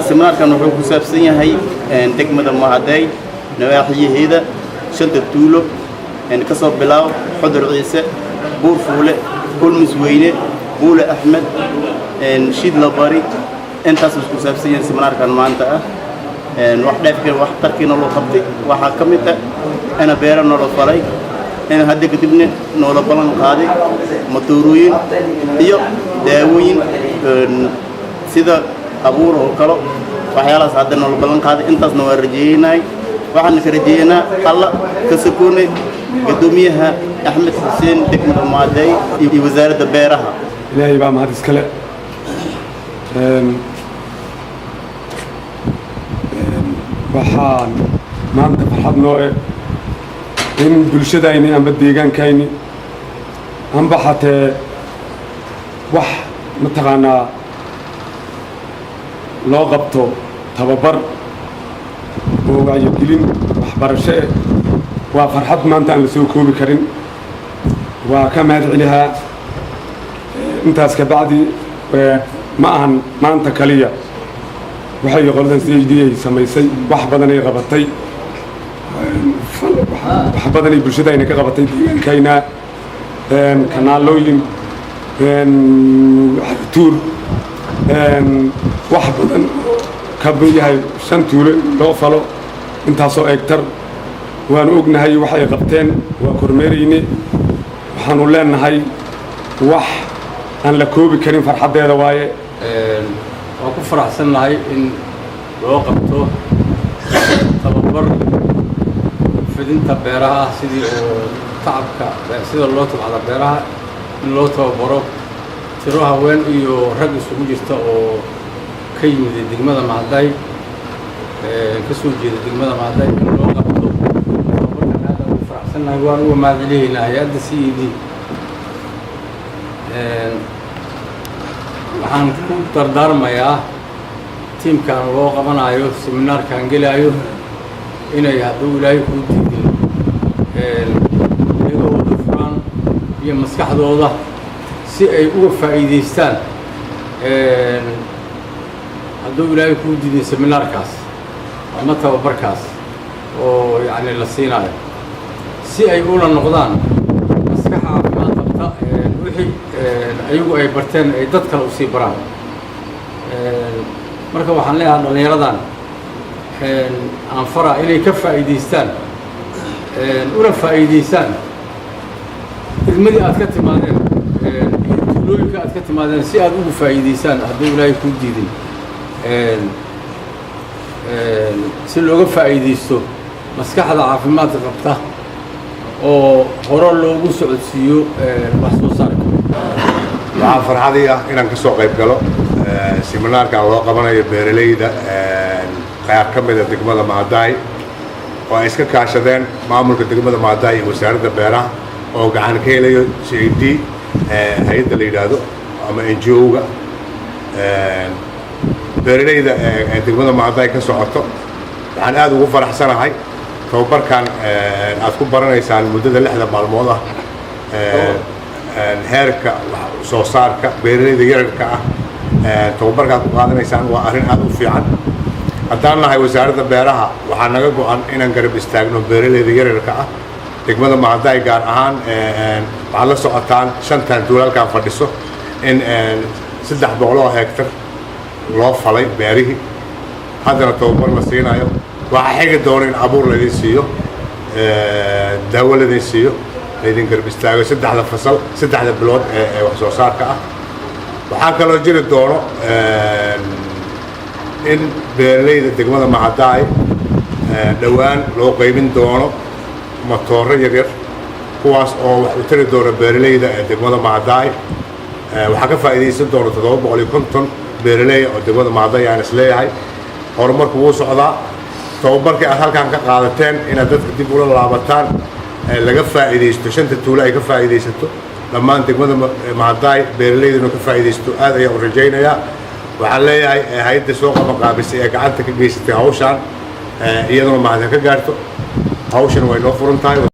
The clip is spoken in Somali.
سمنار كان وحوك سابسين هاي دقمة معداي نواحي هيدا شنت التولو كسر بلاو حضر عيسى بور فولة كل مسوينة بولة أحمد شيد لباري أنت أسمع سابسين سمنار كان مانتا واحد فكر واحد تركينا لو خبتي واحد كميته أنا بيرا نور فلاي أنا هدي كتبني نور بلان قادي مطوروين يو داوين سيدا أبوره وكلو وحيالا سعدنا نور بلان قادي أنت أسمع رجيناي واحد نكرجينا الله كسكوني قدوميها أحمد حسين دقمة معداي وزارة بيرها إلهي بقى مهندس كلا waxaan maanta farxad noo in bulshadayni amba deegaankayni amba xatee wax mataqaanaa loo qabto tababar oo wacyigelin waxbarasho waa farxad maanta aan la soo koobi karin waa ka mahad celihaa intaas ka bacdi ma ahan maanta kaliya waxay qoladan CHD ay samaysay wax badan ay qabatay wax badan ay bulshadayna ka qabatay deegaankayna kanaalooyin tuur wax badan ka yahay shan tuulo loo falo intaasoo hektar waan ognahay wax ay qabteen waa kormeerayne waxaanu leenahay wax aan la koobi karin farxadeeda waaye waan ku faraxsanahay in loo qabto tababar fidinta beeraha sidii oo tacabka sida loo tabcada beeraha in loo tababaro tiro haween iyo rag isugu jirta oo ka yimid degmada Macday ka soo jeeda degmada Macday in loo qabto tababarkan aad ugu faraxsanahay waan ugu mahadcelinayaa hay'adda CED waxaan ku dardaarmayaa tiimkan loo qabanayo seminaarkan gelayo inay hadduu ilaahay ku diidin iyagoo furaan iyo maskaxdooda si ay uga faa'iideystaan hadduu ilaahay ku diidin seminaarkaas ama tababarkaas oo yacni la siinayo si ay ula noqdaan maskax caafimaad qabta wixii ayagu ay barteen ay dad kale u sii baraan marka waxaan leeyahay dhalinyaradan aan fara inay ka faa'iideystaan una faa'iideystaan ilmadii aad ka timaadeen tuulooyinka aad ka timaadeen si aad ugu faa'iideystaan hadduu ilaahay ku diidin si looga faa'iideysto maskaxda caafimaadka qabta oo hore loogu socodsiiyo wax soo saarka waxaan farxadii ah inaan ka soo qayb galo seminaarkan loo qabanayo beeralayda qaar ka mid ah degmada Macday oo ay iska kaashadeen maamulka degmada Macday iyo wasaaradda beeraha oo gacan ka helayo CED hay'adda la yiraahdo ama NGO-ga beeralayda degmada Macday ka socoto waxaan aad ugu faraxsanahay tababarkan aad ku baranaysaan muddada 6 maalmood ah heerka soo saarka beeralayda yararka ah tababarkaad ku qaadanaysaan waa arrin aad u fiican haddaan nahay wasaaradda beeraha waxaa naga go'an inaan garab istaagno beeralayda yararka ah degmada Macday gaar ahaan waxaad la socotaan 5 tuulalkan fadhiso in 300 hektar loo falay beerihii haddana tababar la siinayo waxaa xigi doona in abuur laydin siiyo daawo laydin siiyo laydin garab istaago 3 fasal 3 bilood ee wax soo saarka ah waxaa kaloo jiri doono in beeralayda degmada Macday dhawaan loo qaybin doono matooro yaryar kuwaas oo wax u tari doona beeralayda degmada Macday waxaa ka faa'iideysan doona 750 beeralay oo degmada Macday aan isleeyahay horumarku wuu socdaa tababarkii aad halkan ka qaadateen inaad dadka dib ula laabataan laga faa'iideysto 5 tuulo ay ka faa'iideysato dhammaan degmada Macday beeralayduna ka faa'iideysto aad ayaan u rajaynayaa waxaan leeyahay hay'adda soo qabanqaabisay ee gacanta ka geysatay hawshan iyaduna mahad ka gaarto hawshan way noo furan tahay